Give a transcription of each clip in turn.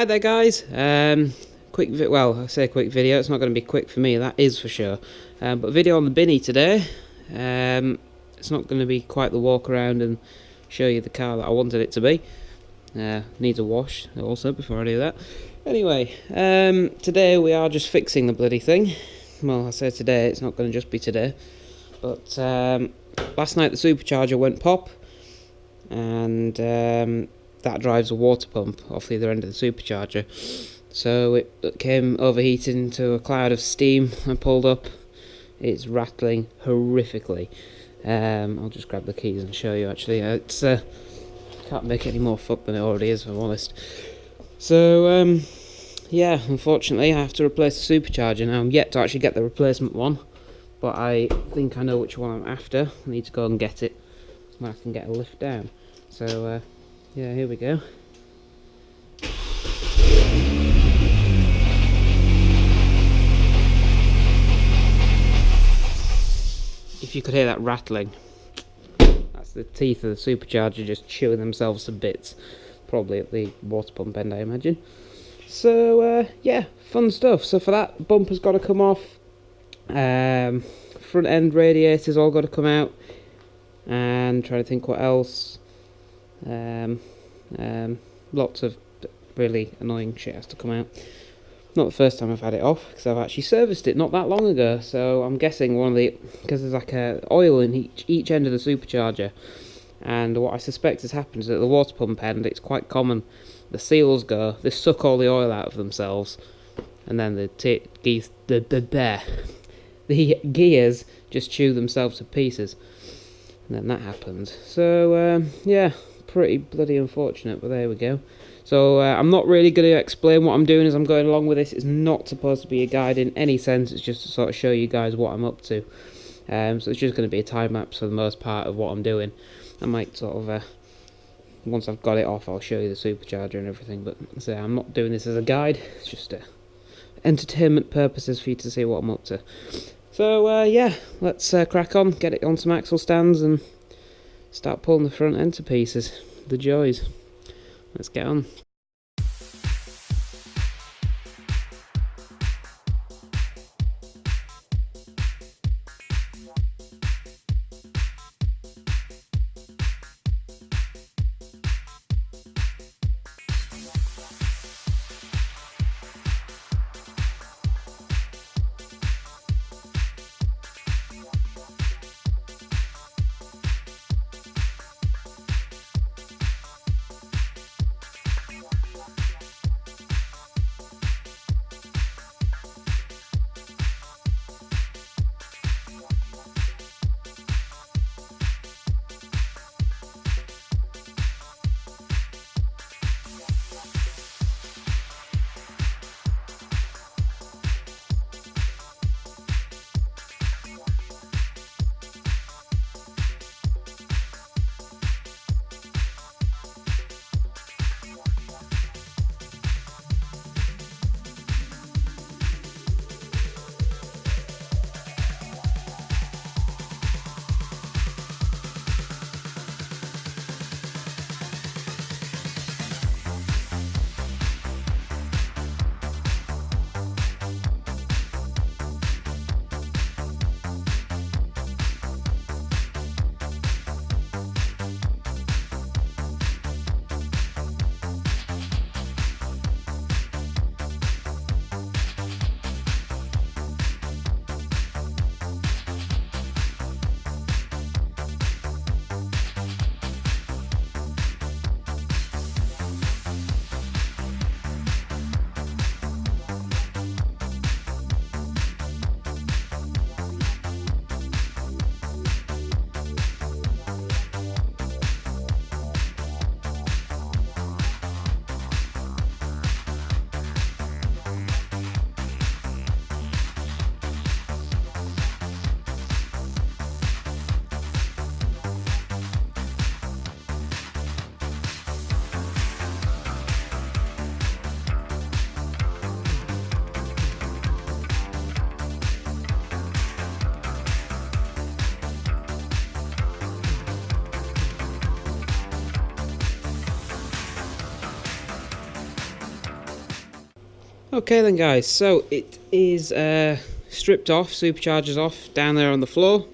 Hi there guys, well I say quick video, it's not going to be quick for me, that is for sure, but video on the Binny today. It's not going to be quite the walk around and show you the car that I wanted it to be. Needs a wash also before I do that. Anyway, today we are just fixing the bloody thing. Well, I say today, it's not going to just be today, but last night the supercharger went pop, and that drives a water pump off the other end of the supercharger. So it came overheated into a cloud of steam. I pulled up, it's rattling horrifically. I'll just grab the keys and show you actually. It's can't make it any more fuck than it already is, if I'm honest. So yeah, unfortunately I have to replace the supercharger now. I'm yet to actually get the replacement one, but I think I know which one I'm after. I need to go and get it when I can get a lift down. So yeah, here we go. If you could hear that rattling, that's the teeth of the supercharger just chewing themselves to bits. Probably at the water pump end, I imagine. So yeah, fun stuff. So for that, bumper's got to come off. Front end radiators all got to come out. And trying to think what else. Lots of really annoying shit has to come out. Not the first time I've had it off, because I've actually serviced it not that long ago. So I'm guessing because there's like a oil in each end of the supercharger, and what I suspect has happened is at the water pump end, it's quite common. The seals go, they suck all the oil out of themselves, and then the gears just chew themselves to pieces, and then that happens. So yeah, pretty bloody unfortunate, but there we go. So I'm not really going to explain what I'm doing as I'm going along with this. It's not supposed to be a guide in any sense. It's just to sort of show you guys what I'm up to. So it's just going to be a time lapse for the most part of what I'm doing. I might sort of, once I've got it off, I'll show you the supercharger and everything. But so I'm not doing this as a guide. It's just entertainment purposes for you to see what I'm up to. So yeah, let's crack on, get it on some axle stands and start pulling the front end to pieces. The joys. Let's get on. Okay then guys, so it is stripped off, supercharger's off, down there on the floor.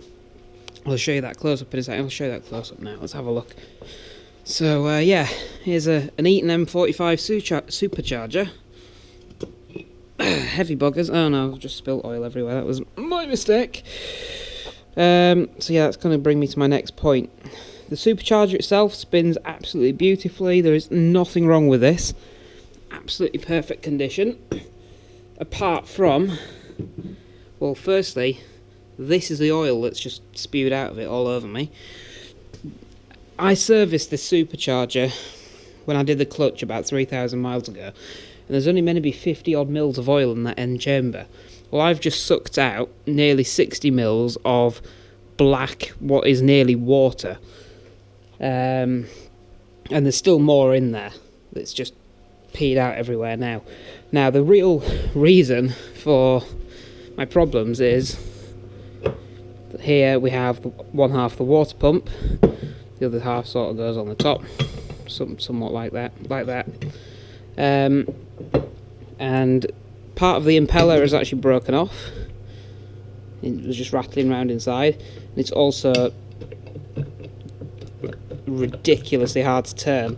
I'll show you that close up in a second. I'll show you that close up now. Let's have a look. So yeah, here's an Eaton M45 supercharger. Heavy buggers. Oh no, I've just spilt oil everywhere. That was my mistake. So yeah, that's going to bring me to my next point. The supercharger itself spins absolutely beautifully. There is nothing wrong with this. Absolutely perfect condition. Apart from, well, firstly, this is the oil that's just spewed out of it all over me. I serviced this supercharger when I did the clutch about 3,000 miles ago, and there's only meant to be 50 odd mils of oil in that end chamber. Well, I've just sucked out nearly 60 mils of black, what is nearly water, and there's still more in there that's just peed out everywhere now. Now, the real reason for my problems is that here we have one half the water pump, the other half sort of goes on the top, somewhat like that, and part of the impeller is actually broken off. It was just rattling around inside, and it's also ridiculously hard to turn,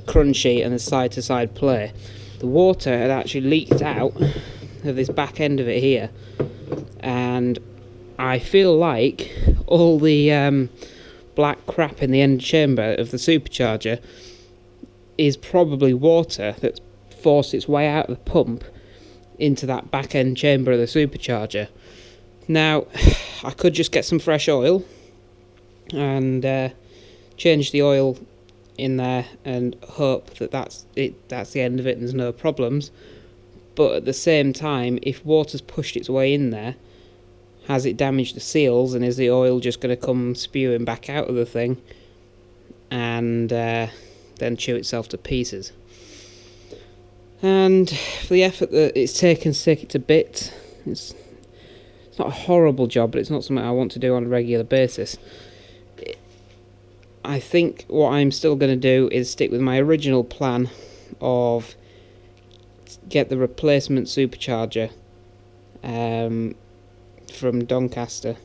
crunchy, and a side to side play. The water had actually leaked out of this back end of it here, and I feel like all the black crap in the end chamber of the supercharger is probably water that's forced its way out of the pump into that back end chamber of the supercharger. Now, I could just get some fresh oil and change the oil in there and hope that that's the end of it and there's no problems. But at the same time, if water's pushed its way in there, has it damaged the seals, and is the oil just going to come spewing back out of the thing and then chew itself to pieces? And for the effort that it's taken to take it to bits, it's not a horrible job, but it's not something I want to do on a regular basis. I think what I'm still going to do is stick with my original plan of get the replacement supercharger from Doncaster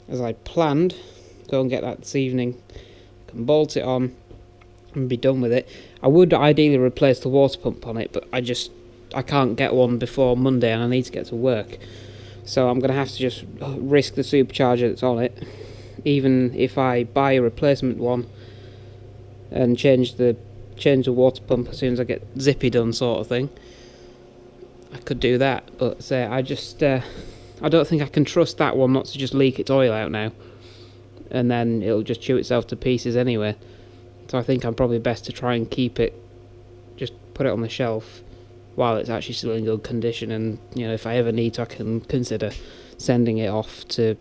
as I planned. Go and get that this evening, I can bolt it on and be done with it. I would ideally replace the water pump on it, but I can't get one before Monday and I need to get to work, so I'm going to have to just risk the supercharger that's on it. Even if I buy a replacement one and change the water pump as soon as I get Zippy done, sort of thing, I could do that. But say I don't think I can trust that one not to just leak its oil out now, and then it'll just chew itself to pieces anyway. So I think I'm probably best to try and keep it, just put it on the shelf while it's actually still in good condition, and if I ever need to, I can consider sending it off to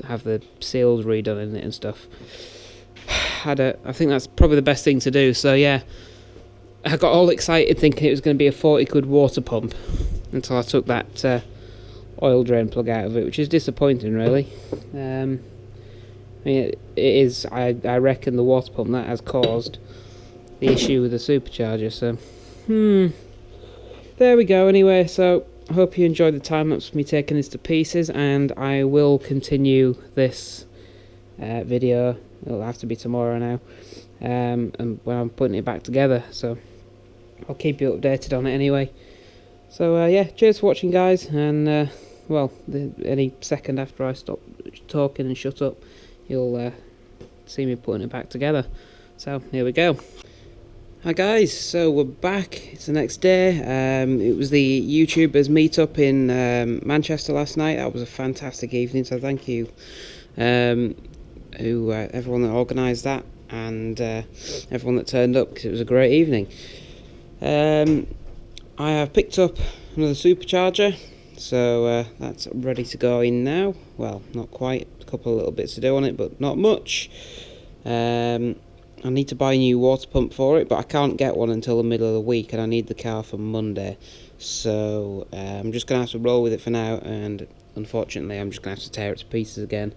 have the seals redone in it and stuff. I think that's probably the best thing to do. So yeah, I got all excited thinking it was going to be a 40 quid water pump until I took that oil drain plug out of it, which is disappointing, really. I mean, it is. I reckon the water pump that has caused the issue with the supercharger. So, there we go. Anyway, so I hope you enjoyed the time lapse of me taking this to pieces, and I will continue this video. It'll have to be tomorrow now, and when I'm putting it back together. So I'll keep you updated on it anyway. So yeah, cheers for watching, guys, and well, any second after I stop talking and shut up, you'll see me putting it back together. So here we go. Hi guys, so we're back. It's the next day. It was the YouTubers meetup in Manchester last night. That was a fantastic evening, so thank you everyone that organised that, and everyone that turned up, because it was a great evening. I have picked up another supercharger, so that's ready to go in now. Well, not quite, a couple of little bits to do on it, but not much. I need to buy a new water pump for it, but I can't get one until the middle of the week, and I need the car for Monday. So I'm just going to have to roll with it for now, and unfortunately I'm just going to have to tear it to pieces again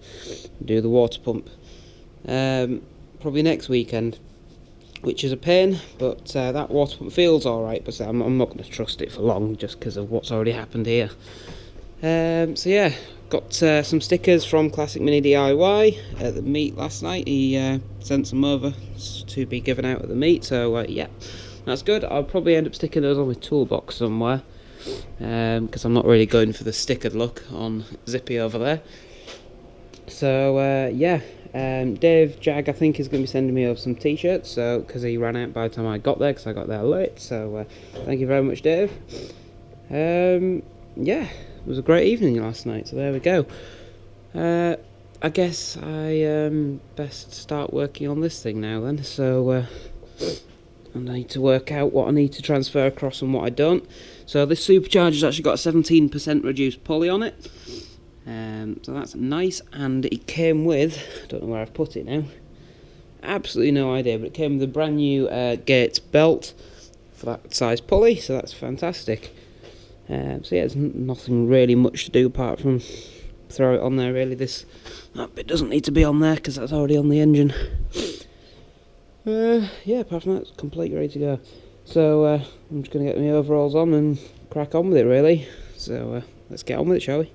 and do the water pump probably next weekend. which is a pain, but that water pump feels alright, but I'm not going to trust it for long just because of what's already happened here. So yeah, got some stickers from Classic Mini DIY at the meet last night. He sent some over to be given out at the meet, so yeah, that's good. I'll probably end up sticking those on my toolbox somewhere, because I'm not really going for the stickered look on Zippy over there. So yeah, Dave Jag I think is going to be sending me over some t-shirts, so because he ran out by the time I got there, because I got there late, so thank you very much, Dave. Yeah, it was a great evening last night, so there we go. I guess I best start working on this thing now then, so I need to work out what I need to transfer across and what I don't. So this Supercharger's actually got a 17% reduced pulley on it, so that's nice, and it came with, I don't know where I've put it now, absolutely no idea, but it came with a brand new Gates belt for that size pulley, so that's fantastic. So yeah, there's nothing really much to do apart from throw it on there really. That bit doesn't need to be on there because that's already on the engine. Yeah, apart from that, it's completely ready to go. So I'm just going to get my overalls on and crack on with it really. So let's get on with it, shall we?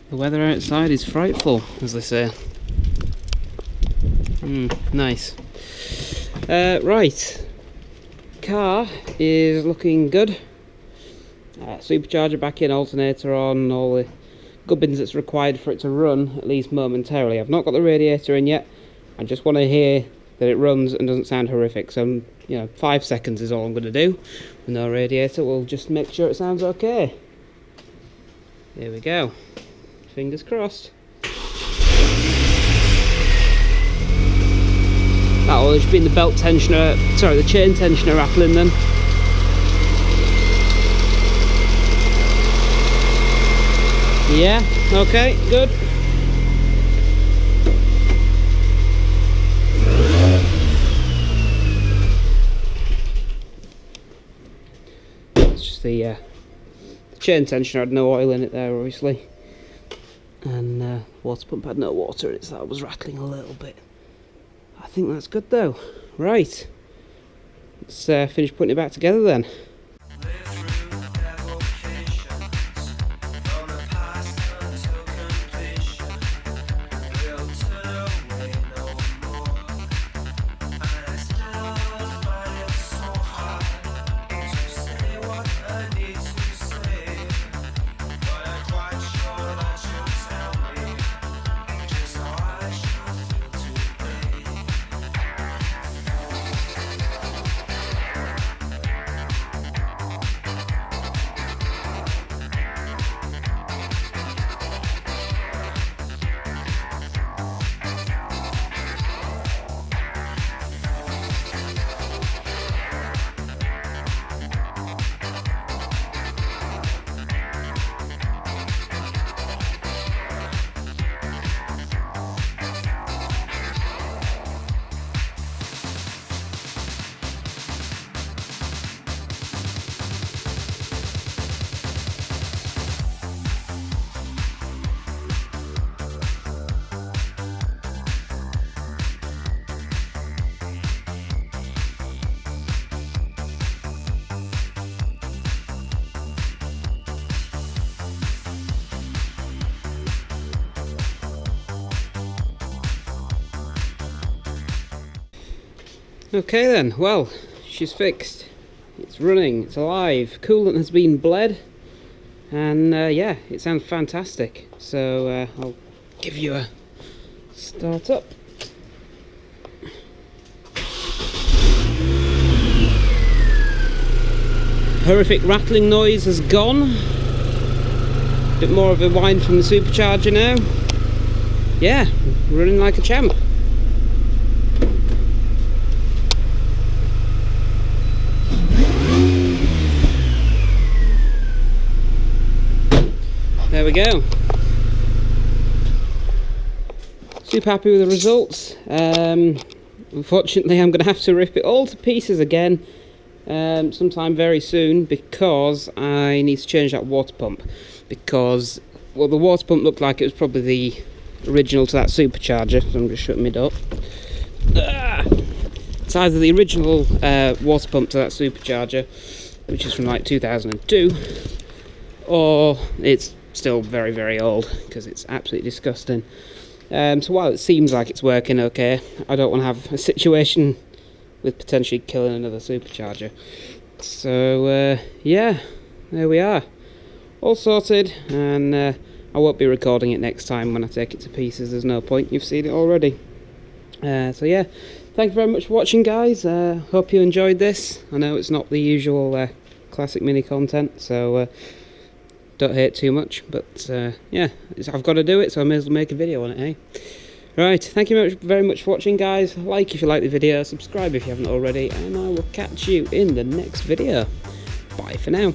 The weather outside is frightful, as they say. Nice. Right. Car is looking good. Supercharger back in, alternator on, all the gubbins that's required for it to run, at least momentarily. I've not got the radiator in yet. I just want to hear that it runs and doesn't sound horrific. So, 5 seconds is all I'm going to do. With no radiator, we'll just make sure it sounds okay. There we go. Fingers crossed. That'll just be the belt tensioner, sorry, the chain tensioner rattling then. Yeah, okay, good. It's just the chain tensioner had no oil in it there, obviously. And water pump had no water in it, so that was rattling a little bit. I think that's good though. Right, let's finish putting it back together then. Okay then, well, she's fixed. It's running, it's alive, coolant has been bled, and yeah, it sounds fantastic. So I'll give you a start up. Horrific rattling noise has gone. Bit more of a whine from the supercharger now. Yeah, running like a champ. There we go. Super happy with the results. Unfortunately, I'm going to have to rip it all to pieces again sometime very soon, because I need to change that water pump. Because, well, the water pump looked like it was probably the original to that supercharger, so I'm just shutting it up. It's either the original water pump to that supercharger, which is from like 2002, or it's still very, very old, because it's absolutely disgusting. So while it seems like it's working okay, I don't want to have a situation with potentially killing another supercharger. So yeah, there we are, all sorted, and I won't be recording it next time when I take it to pieces. There's no point, you've seen it already. So yeah, thank you very much for watching, guys. Hope you enjoyed this. I know it's not the usual classic mini content, so don't hate too much, but yeah, I've got to do it, so I may as well make a video on it, eh? Right, thank you very much for watching, guys. Like if you like the video, subscribe if you haven't already, and I will catch you in the next video. Bye for now.